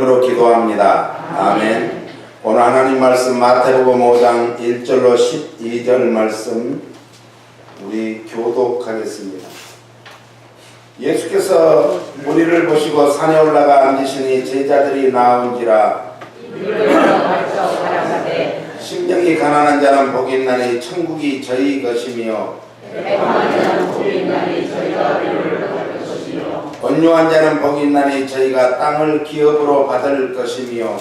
이름으로 기도합니다. 아멘. 오늘 하나님 말씀 마태복음 5장 1절로 12절 말씀 우리 교독하겠습니다. 예수께서 무리를 보시고 산에 올라가 앉으시니 제자들이 나온지라. 심령이 가난한 자는 복이 있나니 천국이 저희 것이며, 온유한 자는 복이 있나니 저희가 땅을 기업으로 받을 것이며,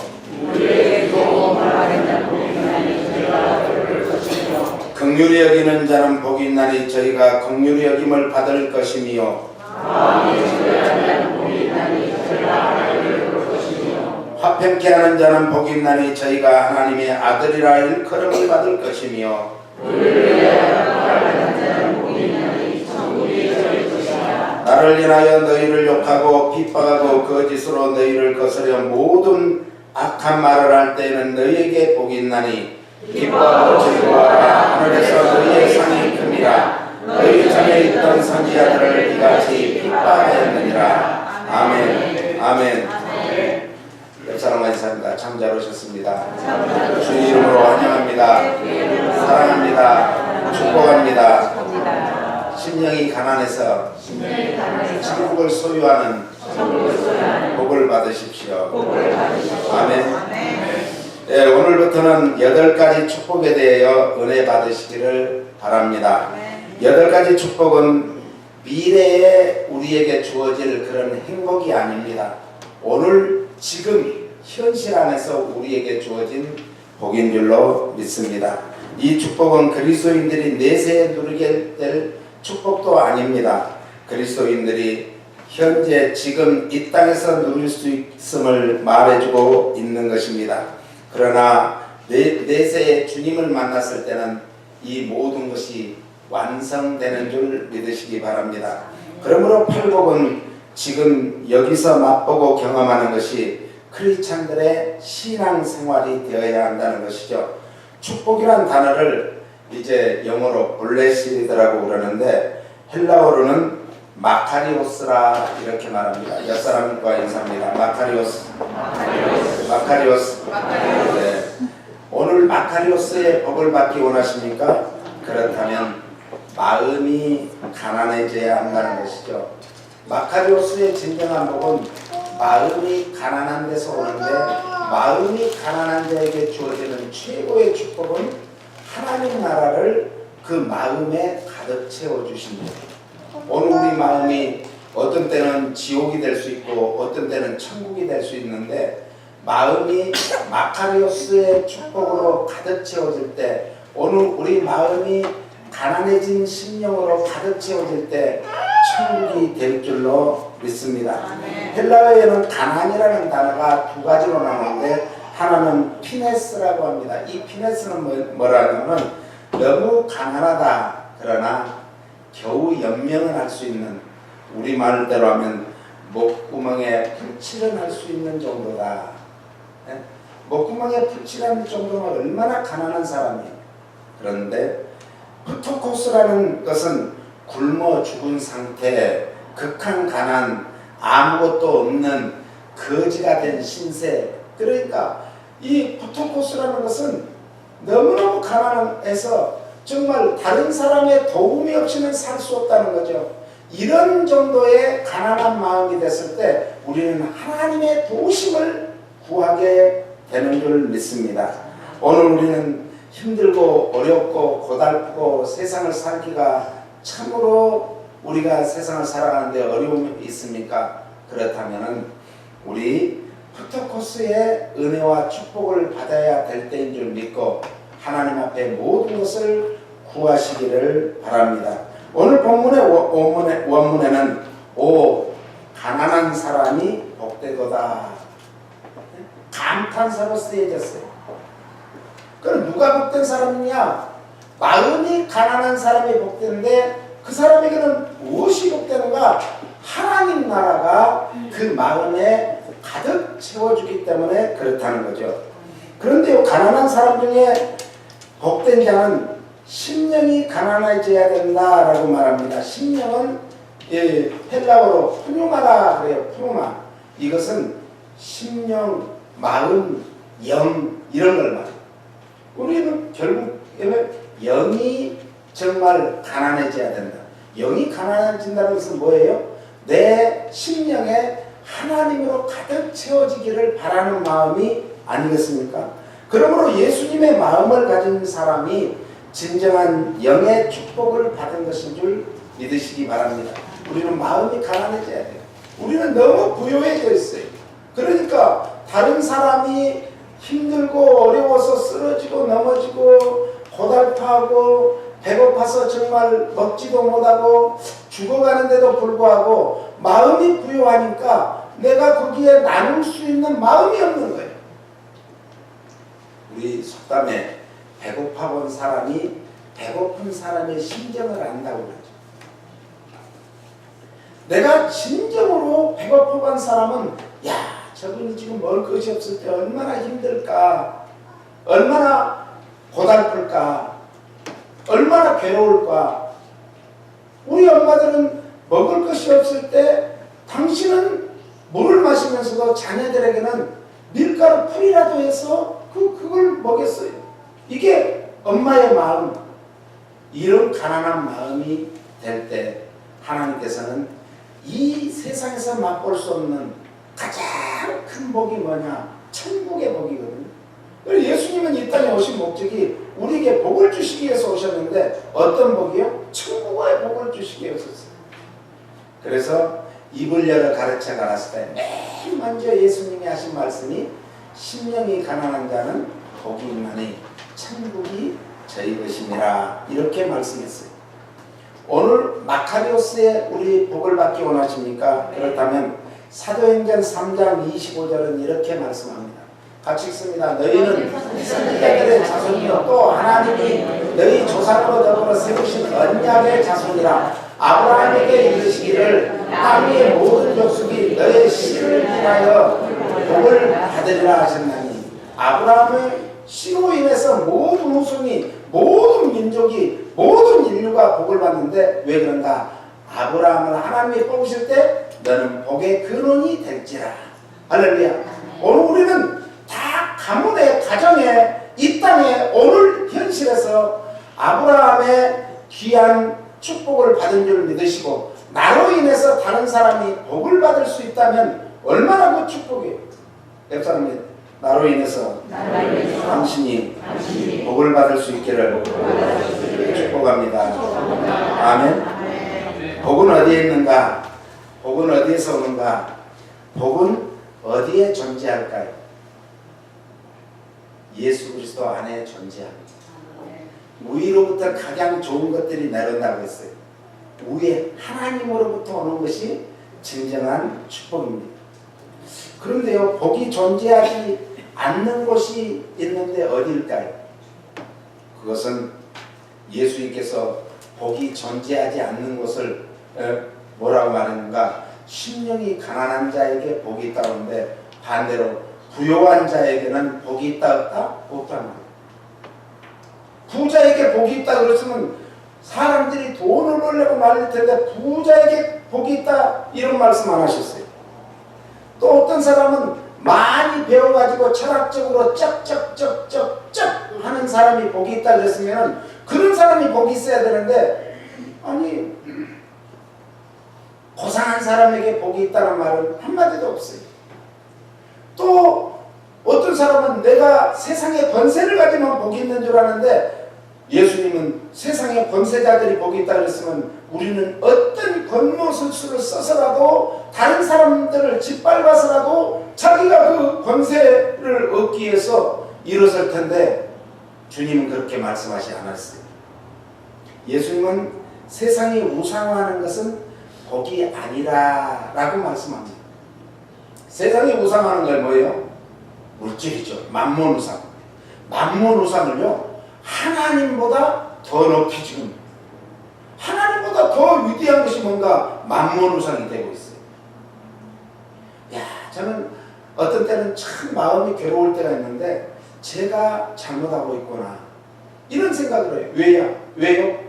긍휼히 여기는 자는 복이 있나니 저희가 긍휼히 여김을 받을 것이며, 화평케 하는 자는 복이 있나니 저희가 하나님의 아들이라 일컬음을 받을 것이며, 나를 인하여 너희를 욕하고 핍박하고 거짓으로 너희를 거스려 모든 악한 말을 할 때에는 너희에게 복이 있나니 기뻐하고 즐거워하라. 하늘에서 너희의 상이 큽니다. 너희 전에 있던 선지자들을 이같이 핍박하였느니라. 아멘. 아멘. 옆사람과 인사합니다. 참 잘 오셨습니다. 주 이름으로 환영합니다. 사랑합니다. 축복합니다. 심령이 가난해서 천국을 소유하는 복을 받으십시오. 아멘. 네, 오늘부터는 8가지 축복에 대하여 은혜 받으시기를 바랍니다. 8가지 축복은 미래에 우리에게 주어질 그런 행복이 아닙니다. 오늘 지금 현실 안에서 우리에게 주어진 복인 줄로 믿습니다. 이 축복은 그리스도인들이 내세에 누리게 될 축복도 아닙니다. 그리스도인들이 현재 지금 이 땅에서 누릴 수 있음을 말해주고 있는 것입니다. 그러나 내세에 주님을 만났을 때는 이 모든 것이 완성되는 줄 믿으시기 바랍니다. 그러므로 팔복은 지금 여기서 맛보고 경험하는 것이 크리스찬들의 신앙생활이 되어야 한다는 것이죠. 축복이란 단어를 이제 영어로 블레시드라고 그러는데 헬라어로는 마카리오스라 이렇게 말합니다. 옆사람과 인사합니다. 마카리오스. 네. 오늘 마카리오스의 복을 받기 원하십니까? 그렇다면 마음이 가난해져야 한다는 것이죠. 마카리오스의 진정한 복은 마음이 가난한 데서 오는데, 마음이 가난한 자에게 주어지는 최고의 축복은 하나님 나라를 그 마음에 가득 채워주십니다. 오늘 우리 마음이 어떤 때는 지옥이 될 수 있고 어떤 때는 천국이 될 수 있는데, 마음이 마카리오스의 축복으로 가득 채워질 때, 오늘 우리 마음이 가난해진 심령으로 가득 채워질 때 천국이 될 줄로 믿습니다. 헬라어에는 가난이라는 단어가 2가지로 나오는데, 하나는 피네스라고 합니다. 이 피네스는 뭐라냐면 너무 가난하다 그러나 겨우 연명을 할 수 있는, 우리 말대로 하면 목구멍에 풀칠을 할 수 있는 정도다. 네? 목구멍에 풀칠하는 정도면 얼마나 가난한 사람이에요. 그런데 프토코스라는 것은 굶어 죽은 상태, 극한 가난, 아무것도 없는 거지가 된 신세. 그러니까 이 프토코스라는 것은 너무너무 가난해서 정말 다른 사람의 도움이 없이는 살 수 없다는 거죠. 이런 정도의 가난한 마음이 됐을 때 우리는 하나님의 도우심을 구하게 되는 줄 믿습니다. 오늘 우리는 힘들고 어렵고 고달프고 세상을 살기가 참으로 우리가 세상을 살아가는데 어려움이 있습니까? 그렇다면 우리 프토코스의 은혜와 축복을 받아야 될 때인 줄 믿고 하나님 앞에 모든 것을 구하시기를 바랍니다. 오늘 본문의 원문에는 오 가난한 사람이 복되도다 감탄사로 쓰여졌어요. 그럼 누가 복된 사람이냐? 마음이 가난한 사람이 복된데 그 사람에게는 무엇이 복되는가? 하나님 나라가 그 마음에 가득 채워주기 때문에 그렇다는 거죠. 그런데 가난한 사람 중에 복된 자는 심령이 가난해져야 된다라고 말합니다. 심령은 헬라어로 푸뉴마라 그래요. 푸뉴마. 이것은 심령, 마음, 영 이런 걸 말해요. 우리는 결국에는 영이 정말 가난해져야 된다. 영이 가난해진다는 것은 뭐예요? 내 심령에 하나님으로 가득 채워지기를 바라는 마음이 아니겠습니까? 그러므로 예수님의 마음을 가진 사람이 진정한 영의 축복을 받은 것인 줄 믿으시기 바랍니다. 우리는 마음이 가난해져야 돼요. 우리는 너무 부요해져 있어요. 그러니까 다른 사람이 힘들고 어려워서 쓰러지고 넘어지고 고달파하고 배고파서 정말 먹지도 못하고 죽어가는데도 불구하고 마음이 부요하니까 내가 거기에 나눌 수 있는 마음이 없는 거예요. 우리 속담에 배고파 본 사람이 배고픈 사람의 심정을 안다고 그러죠. 내가 진정으로 배고파 본 사람은 야, 저분이 지금 먹을 것이 없을 때 얼마나 힘들까, 얼마나 고달플까, 얼마나 괴로울까. 우리 엄마들은 먹을 것이 없을 때 당신은 물을 마시면서도 자녀들에게는 밀가루 풀이라도 해서 그걸 먹였어요. 이게 엄마의 마음. 이런 가난한 마음이 될 때 하나님께서는 이 세상에서 맛볼 수 없는 가장 큰 복이 뭐냐? 천국의 복이거든요. 예수님은 이 땅에 오신 목적이 우리에게 복을 주시기 위해서 오셨는데 어떤 복이요? 천국의 복을 주시기 위해서 오셨어요. 그래서 입을 열어 가르쳐 가랐을 때 맨 먼저 예수님이 하신 말씀이 심령이 가난한 자는 복이 있나니 천국이 저희 것임이라 이렇게 말씀했어요. 오늘 마카리오스의 우리 복을 받기 원하십니까? 그렇다면 사도행전 3장 25절은 이렇게 말씀합니다. 같이 읽습니다. 너희는 선지자들의 자손이요 또 하나님이 너희 조상으로 더불어 세우신 언약의 자손이라. 아브라함에게 이르시기를 땅 위의 모든 족속이 너의 씨를 인하여 복을 받으리라 하셨나니. 아브라함의 씨로 인해서 모든 후손이, 모든 민족이, 모든 인류가 복을 받는데 왜 그런가? 아브라함을 하나님이 뽑으실 때 너는 복의 근원이 될지라. 할렐루야. 오늘 우리는 다 가문의 가정에 이 땅에 오늘 현실에서 아브라함의 귀한 축복을 받은 줄 믿으시고 나로 인해서 다른 사람이 복을 받을 수 있다면 얼마나 그 축복이에요. 옆 사람이 나로 인해서 당신이 복을 받을 수 있기를 축복합니다. 아멘. 복은 어디에 있는가? 복은 어디에서 오는가? 복은 어디에 존재할까요? 예수 그리스도 안에 존재합니다. 위로부터 가장 좋은 것들이 내려온다고 했어요. 위에 하나님으로부터 오는 것이 진정한 축복입니다. 그런데요, 복이 존재하지 않는 곳이 있는데 어디일까요? 그것은 예수님께서 복이 존재하지 않는 곳을 뭐라고 말하는가? 심령이 가난한 자에게 복이 있다고 하는데 반대로 부요한 자에게는 복이 있다 없다? 없다는 거예요. 부자에게 복이 있다 그랬으면 사람들이 돈을 벌려고 말릴 텐데 부자에게 복이 있다 이런 말씀 안 하셨어요. 또 어떤 사람은 많이 배워가지고 철학적으로 쩍쩍쩍쩍쩍 하는 사람이 복이 있다 그랬으면 그런 사람이 복이 있어야 되는데 아니 고상한 사람에게 복이 있다는 말은 한마디도 없어요. 또 어떤 사람은 내가 세상에 권세를 가지면 복이 있는 줄 아는데 예수님은 세상에 권세자들이 복이 있다 그랬으면 우리는 어떤 권모술수를 써서라도 다른 사람들을 짓밟아서라도 자기가 그 권세를 얻기 위해서 일어설 텐데 주님은 그렇게 말씀하지 않았어요. 예수님은 세상이 우상화하는 것은 복이 아니라 라고 말씀합니다. 세상이 우상화하는 건 뭐예요? 물질이죠. 만몬우상. 만몬우상을요 하나님보다 더 높이 지금 하나님보다 더 위대한 것이 뭔가 만몬우상이 되고 있어요. 야, 저는 어떤 때는 참 마음이 괴로울 때가 있는데 제가 잘못하고 있구나 이런 생각을 해요. 왜요?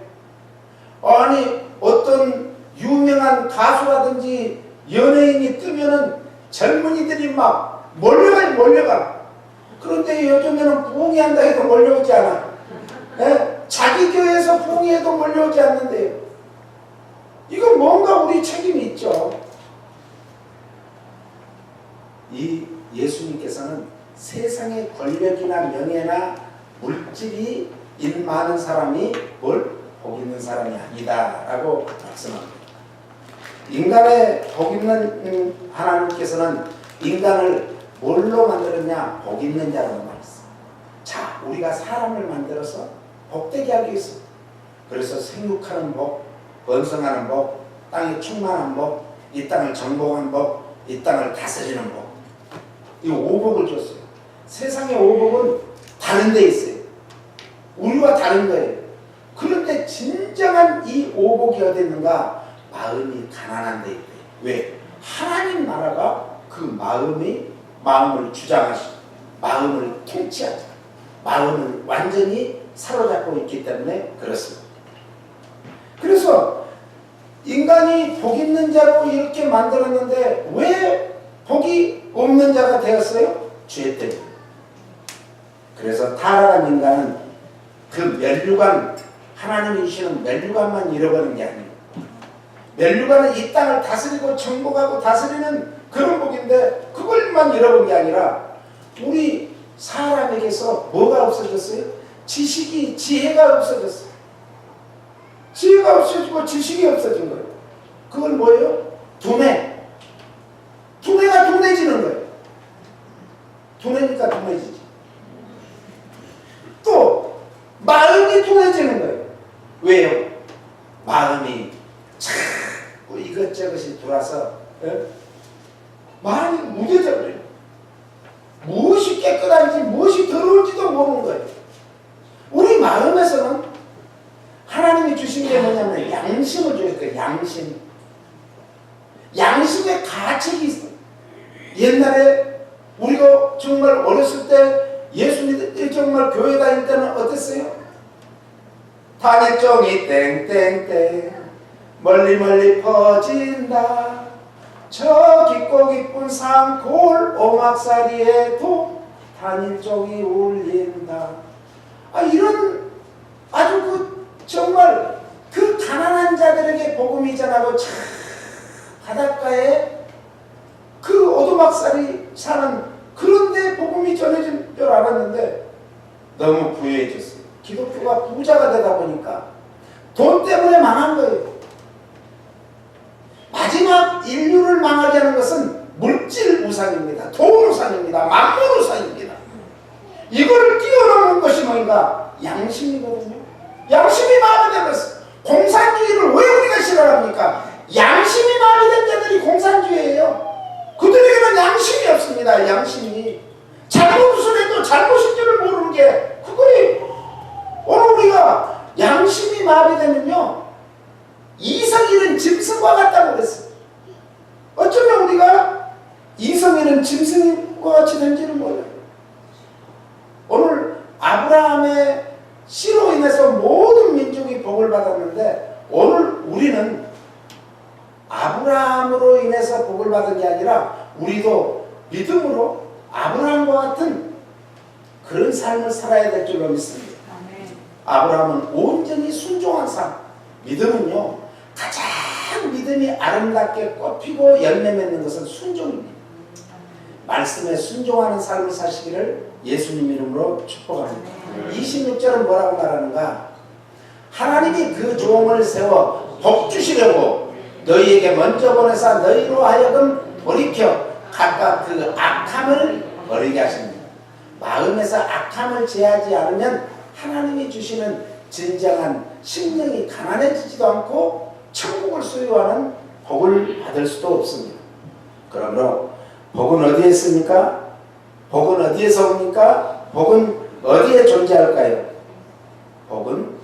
아니 어떤 유명한 가수라든지 연예인이 뜨면은 젊은이들이 막 몰려가. 그런데 요즘에는 부흥회 한다 해도 몰려오지 않아. 예? 자기 교회에서 부흥회에도 몰려오지 않는데요. 이건 뭔가 우리 책임이 있죠. 이 예수님께서는 세상의 권력이나 명예나 물질이 있는 많은 사람이 뭘 복 있는 사람이 아니다 라고 말씀합니다. 인간의 복 있는 하나님께서는 인간을 뭘로 만들었냐? 복 있는 자로 만들었어. 자, 우리가 사람을 만들어서 복되게 하기 위해서, 그래서 생육하는 복, 번성하는 복, 땅에 충만한 복, 이 땅을 정복한 복, 이 땅을 다스리는 복, 이 오복을 줬어요. 세상의 오복은 다른 데 있어요. 우리와 다른 거예요. 그런데 진정한 이 오복이 어디 있는가? 마음이 가난한 데 있대요. 왜? 하나님 나라가 그 마음을 주장하시고 마음을 통치하죠. 마음을 완전히 사로잡고 있기 때문에 그렇습니다. 그래서 인간이 복 있는 자로 이렇게 만들었는데 왜 복이 없는 자가 되었어요? 죄 때문에. 그래서 타락한 인간은 그 면류관, 하나님이 주시는 면류관만 잃어버린 게 아니에요. 면류관은 이 땅을 다스리고 정복하고 다스리는 그런 복인데 그걸만 잃어본 게 아니라 우리 사람에게서 뭐가 없어졌어요? 지혜가 없어졌어요. 지혜가 없어지고 지식이 없어진 거예요. 그건 뭐예요? 두뇌가 둔해지는 거예요. 둔해니까 둔해지지. 또 마음이 둔해지는 거예요. 왜요? 마음이 자꾸 이것저것이 돌아서 마음이 무뎌져 버려요. 무엇이 깨끗한지 무엇이 더러운지도 모르는 거예요. 우리 마음에서는 하나님이 주신 게 뭐냐면 양심을 주셨어요. 양심의 가책이 있어요. 옛날에 우리가 정말 어렸을 때 예수님이 정말 교회 다닐 때는 어땠어요? 단일종이 땡땡땡 멀리 퍼진다. 저 깊고 깊은 산골 오막살이에도 단일종이 울린다. 이런 아주 정말 그 가난한 자들에게 복음이 전하고 참 바닷가에 그 오두막살이 사는 그런데 복음이 전해진 줄 알았는데 너무 부유해졌어요. 기독교가 부자가 되다 보니까 돈 때문에 망한 거예요. 마지막 인류를 망하게 하는 것은 물질 우상입니다. 돈 우상입니다. 만물 우상입니다. 이걸 뛰어넘는 것이 뭔가? 양심이거든요. 양심이 마음에 들었어요. 공산주의를 왜 우리가 싫어합니까? 양심이 마음에 든 자들이 공산주의예요. 그들에게는 양심이 없습니다. 양심이. 잘못을 해도 잘못인 줄을 모르는 게 그거예요. 오늘 우리가 양심이 마음에 되면요, 이성이는 짐승과 같다고 그랬어요. 어쩌면 우리가 이성이는 짐승과 같이 된지는 몰라요. 오늘 아브라함의 씨로 인해서 모든 민족이 복을 받았는데 오늘 우리는 아브라함으로 인해서 복을 받은 게 아니라 우리도 믿음으로 아브라함과 같은 그런 삶을 살아야 될 줄로 믿습니다. 아브라함은 온전히 순종한 삶. 믿음은요, 가장 믿음이 아름답게 꽃피고 열매 맺는 것은 순종입니다. 말씀에 순종하는 삶을 사시기를 예수님 이름으로 축복합니다. 26절은 뭐라고 말하는가? 하나님이 그 종을 세워 복 주시려고 너희에게 먼저 보내사 너희로 하여금 돌이켜 각각 그 악함을 버리게 하십니다. 마음에서 악함을 제하지 않으면 하나님이 주시는 진정한 심령이 가난해지지도 않고 천국을 소유하는 복을 받을 수도 없습니다. 그러므로 복은 어디에 있습니까? 복은 어디에서 옵니까? 복은 어디에 존재할까요? 복은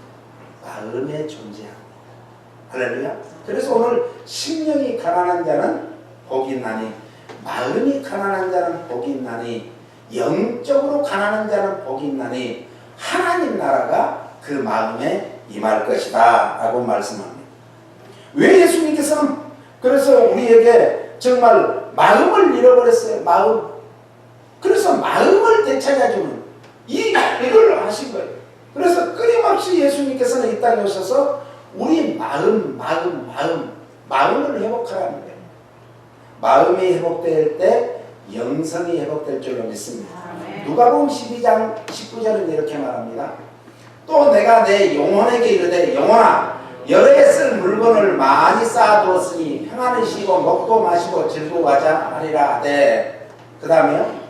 마음에 존재합니다. 할렐루야. 그래서 오늘 심령이 가난한 자는 복이 있나니, 마음이 가난한 자는 복이 있나니, 영적으로 가난한 자는 복이 있나니 하나님 나라가 그 마음에 임할 것이다 라고 말씀합니다. 왜 예수님께서는 그래서 우리에게 정말 마음을 잃어버렸어요. 그래서 마음을 되찾아주는 이걸 하신 거예요. 그래서 끊임없이 예수님께서는 이 땅에 오셔서 우리 마음을 회복하라는 거예요. 마음이 회복될 때 영성이 회복될 줄로 믿습니다. 누가복음 12장 19절은 이렇게 말합니다. 또 내가 내 영혼에게 이르되 영혼아 여러 해 쓸 물건을 많이 쌓아두었으니 평안히 쉬고 먹고 마시고 즐거워하자 하리라 하되, 그 다음에요,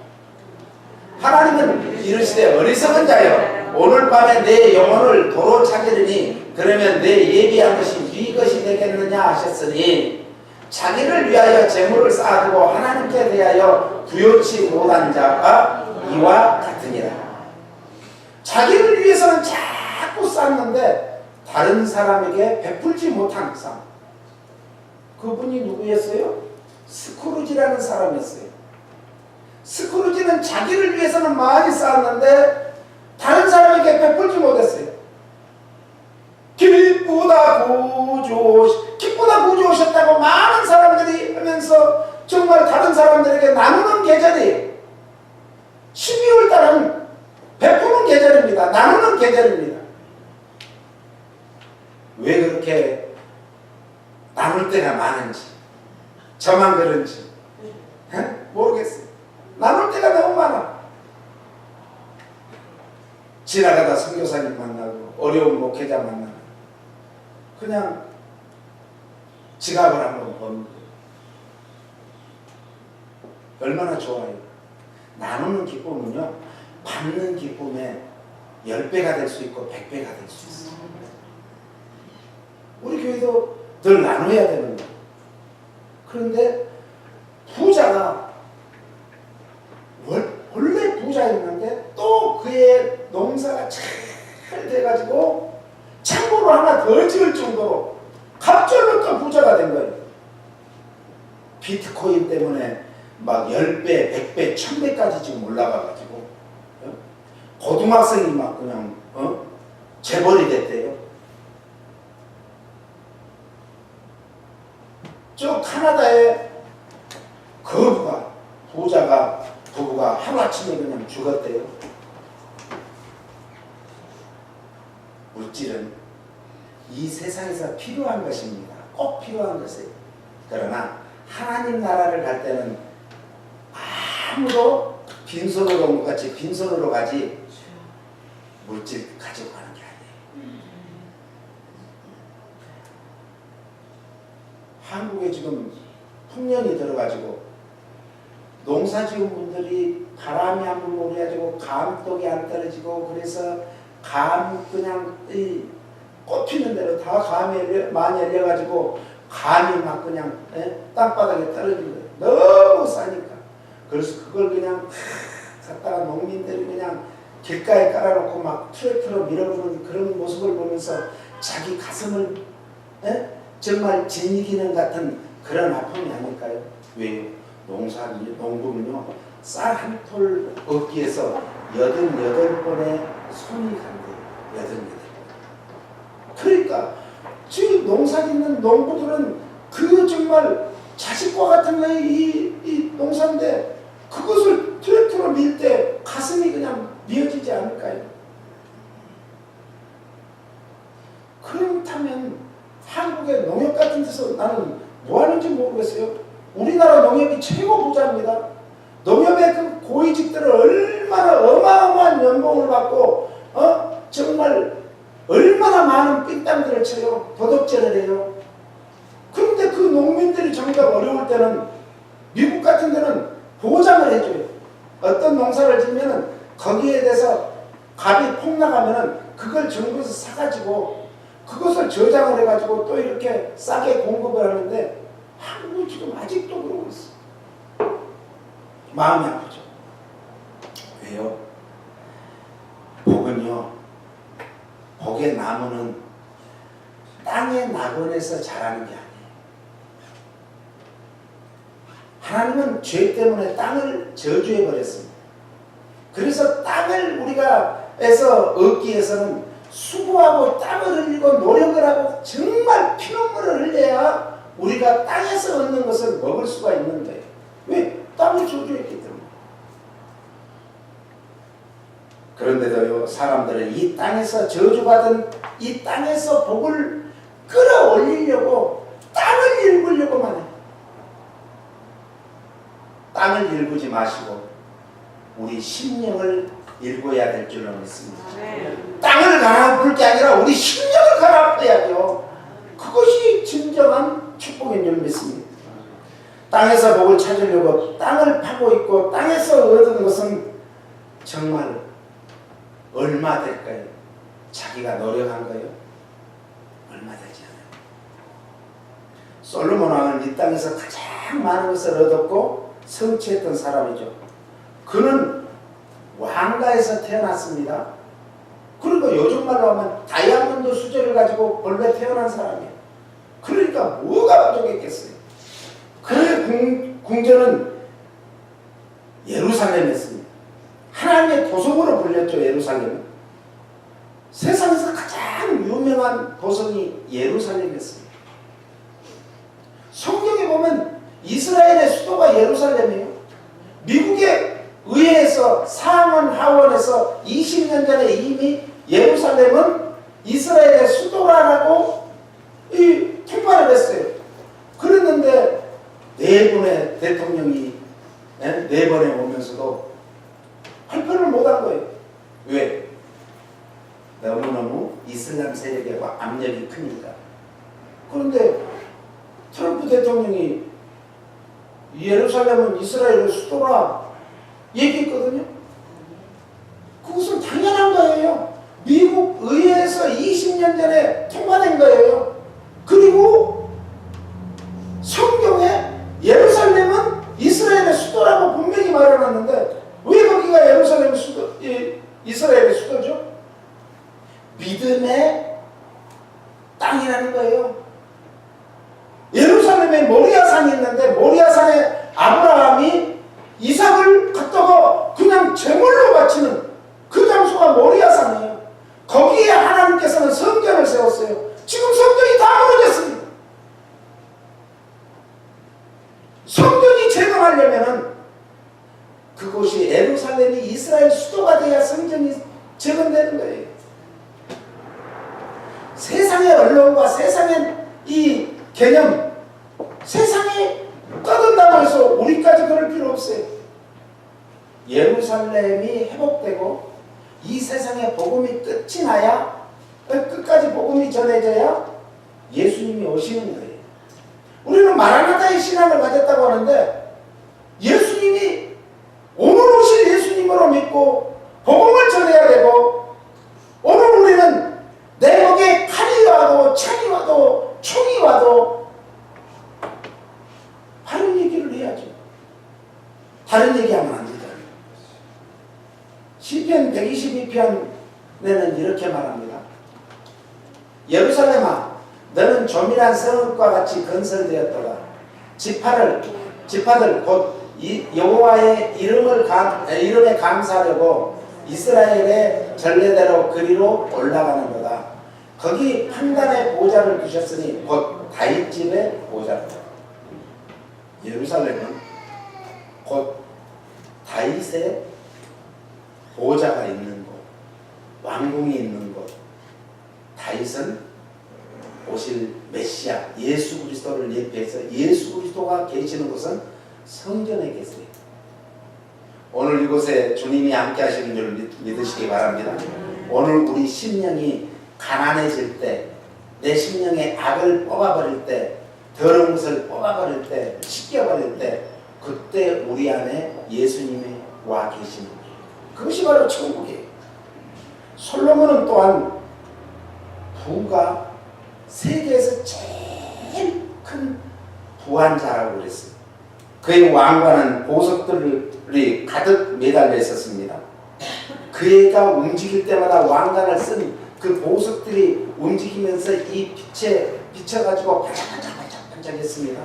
하나님은 이르시되 어리석은 자여 오늘 밤에 내 영혼을 도로 찾으리니 그러면 내 예비한 것이 네 것이 되겠느냐 하셨으니, 자기를 위하여 재물을 쌓아두고 하나님께 대하여 부요치 못한 자가 이와 같으니라. 자기를 위해서는 자꾸 쌓는데 다른 사람에게 베풀지 못한 삶. 그분이 누구였어요? 스크루지라는 사람이었어요. 스크루지는 자기를 위해서는 많이 쌓았는데 다른 사람에게 베풀지 못했어요. 기쁘다 구주 오셨다고 많은 사람들이 하면서 정말 다른 사람들에게 나누는 계절이 12월 달은 베푸는 계절입니다. 나누는 계절입니다. 왜 그렇게 나눌 때가 많은지, 저만 그런지 모르겠어요. 나눌 때가 너무 많아. 지나가다 선교사님 만나고 어려운 목회자 만나고 그냥 지갑을 한번 버는 거예요. 얼마나 좋아요. 나누는 기쁨은요, 받는 기쁨의 10배가 될 수 있고 100배가 될 수 있어요. 우리 교회도 늘 나눠야 되는 거예요. 그런데 부자가 원래 부자였는데 또 그의 농사가 잘 돼가지고 창고로 하나 더 지을 정도로 갑절로 또 부자가 된 거예요. 비트코인 때문에 막 10배, 100배, 1000배까지 지금 올라가가지고 고등학생이 막 그냥 재벌이 됐대요. 저 카나다에 그 부부가 하루아침에 그냥 죽었대요. 물질은 이 세상에서 필요한 것입니다. 꼭 필요한 것이에요. 그러나 하나님 나라를 갈 때는 아무도 빈손으로 온 것 같이 빈손으로 가지 물질 가지고 가는 게 아니에요. 한국에 지금 풍년이 들어가지고 농사 지은 분들이 바람이 한번 몰아가지고 감독이 안 떨어지고 그래서 감 그냥 꽃 피는 대로 다 감이 많이 열려가지고 감이 막 그냥 땅바닥에 떨어진 거예요. 너무 싸니까. 그래서 그걸 그냥 갖다가 농민들이 그냥 길가에 깔아놓고 막 트랙터로 밀어주는 그런 모습을 보면서 자기 가슴을 정말 짓이기는 같은 그런 아픔이 아닐까요? 왜요? 농부는요, 쌀 한 톨 얻기 위해서 88번의 손이 간대요. 88번. 그러니까 지금 농사 짓는 농부들은 그 정말 자식과 같은 거에 이 농사인데 그것을 트랙터로 밀 때 가슴이 그냥 미어지지 않을까요? 그렇다면 한국의 농협 같은 데서 나는 뭐 하는지 모르겠어요. 우리나라 농협이 최고 부자입니다. 농협의 그 고위직들은 얼마나 어마어마한 연봉을 받고 정말 얼마나 많은 삥땅들을 쳐요. 도덕질을 해요. 그런데 그 농민들이 정작 어려울 때는 미국 같은 데는 보장을 해줘요. 어떤 농사를 지면은 거기에 대해서 값이 폭락하면은 그걸 정부에서 사가지고 그것을 저장을 해가지고 또 이렇게 싸게 공급을 하는데 한국은 지금 아직도 그러고 있어. 마음이 아프죠. 왜요? 복은요, 복의 나무는 땅의 낙원에서 자라는 게 아니에요. 하나님은 죄 때문에 땅을 저주해 버렸습니다. 그래서 땅을 우리가 얻기 위해서는 수고하고 땀을 흘리고 노력을 하고 정말 피눈물을 흘려야 우리가 땅에서 얻는 것을 먹을 수가 있는 거예요. 왜? 땅을 저주했기 때문에. 그런데도요, 사람들은 이 땅에서 저주받은 이 땅에서 복을 끌어올리려고 땅을 일구려고만 해요. 땅을 일구지 마시고 우리 심령을 일궈야 될 줄로 믿습니다. 땅을 갈아엎을 게 아니라 우리 심령을 갈아엎어야죠. 그것이 진정한 축복인 줄 믿습니다. 땅에서 복을 찾으려고 땅을 파고 있고 땅에서 얻은 것은 정말 얼마 될까요? 자기가 노력한 거요? 얼마 되지 않아요. 솔로몬 왕은 이 땅에서 가장 많은 것을 얻었고 성취했던 사람이죠. 그는 왕가에서 태어났습니다. 그리고 요즘 말로 하면 다이아몬드 수저를 가지고 본래 태어난 사람이에요. 그러니까 뭐가 부족했겠어요. 그의 궁전은 예루살렘이었습니다. 하나님의 도성으로 불렸죠. 예루살렘은 세상에서 가장 유명한 도성이 예루살렘이었습니다. 성경에 보면 이스라엘의 수도가 예루살렘이에요. 미국의 의회에서 상원 하원에서 20년 전에 이미 예루살렘은 이스라엘의 수도라고 통과를 했어요. 그랬는데 네 번의 대통령이 네 번에 오면서도 발표를 못한 거예요. 왜? 너무너무 이슬람 세력의 압력이 크니까. 그런데 트럼프 대통령이 예루살렘은 이스라엘의 수도라 얘기했거든요. 그것은 당연한 거예요. 미국 의회에서 20년 전에 통과된 거예요. 그리고 성경에 예루살렘은 이스라엘의 수도라고 분명히 말해놨는데 왜 거기가 예루살렘 수도, 이스라엘의 수도죠? 믿음의 땅이라는 거예요. 예루살렘에 모리아산이 있는데 모리아산에 아브라함이 이삭을 갖다가 그냥 제물로 바치는 그 장소가 모리아산이에요. 거기에 하나님께서는 성전을 세웠어요. 지금 성전이 다 무너졌습니다. 성전이 재건하려면은 그곳이 예루살렘이 이스라엘 수도가 돼야 성전이 재건되는 거예요. 세상의 언론과 세상의 이 개념, 세상이 떠든다고 해서 우리까지 그럴 필요 없어요. 예루살렘이 회복되고 이 세상의 복음이 끝이 나야, 끝까지 복음이 전해져야 예수님이 오시는 거예요. 우리는 마라나다의 신앙을 가졌다고 하는데 예수님이 오늘 오실 예수님으로 믿고 복음을 전해야 되고, 오늘 우리는 내 목에 칼이 와도 창이 와도 총이 와도 다른 얘기를 해야죠. 다른 얘기하면 안 되잖아요. 시편 122편에는 이렇게 말합니다. 예루살렘아, 너는 조밀한 성읍과 같이 건설되었더라. 지파들 곧 여호와의 이름에 감사하려고 이스라엘의 전례대로 그리로 올라가는도다. 거기 판단의 보좌를 두셨으니 곧 다윗집의 보좌다. 예루살렘은 곧 다윗의 보좌가 있는 곳, 왕궁이 있는 곳. 다윗은 오실 메시아 예수 그리스도를 예표해서 예수 그리스도가 계시는 곳은 성전에 계세요. 오늘 이곳에 주님이 함께 하시는 줄 믿으시기 바랍니다. 오늘 우리 심령이 가난해질 때, 내 심령의 악을 뽑아버릴 때, 더러운 것을 뽑아버릴 때, 씻겨버릴 때, 그때 우리 안에 예수님이 와 계시는 거예요. 그것이 바로 천국이에요. 솔로몬은 또한 부가 세계에서 제일 큰 부한자라고 그랬어요. 그의 왕관은 보석들이 가득 매달려 있었습니다. 그애가 움직일 때마다 왕관을 쓴 그 보석들이 움직이면서 이 빛에 비쳐가지고 반짝반짝반짝했습니다.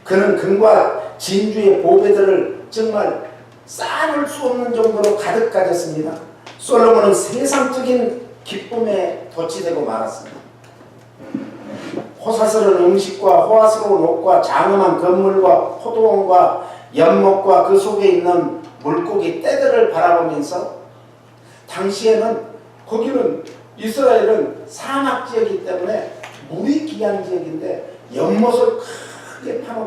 그는 금과 진주의 보배들을 정말 쌓을 수 없는 정도로 가득 가졌습니다. 솔로몬은 세상적인 기쁨에 도취되고 말았습니다. 호사스러운 음식과 호화스러운 옷과 장엄한 건물과 포도원과 연못과 그 속에 있는 물고기 떼들을 바라보면서 당시에는 거기는 이스라엘은 사막 지역이기 때문에 물이 귀한 지역인데 연못을 크게 파놓고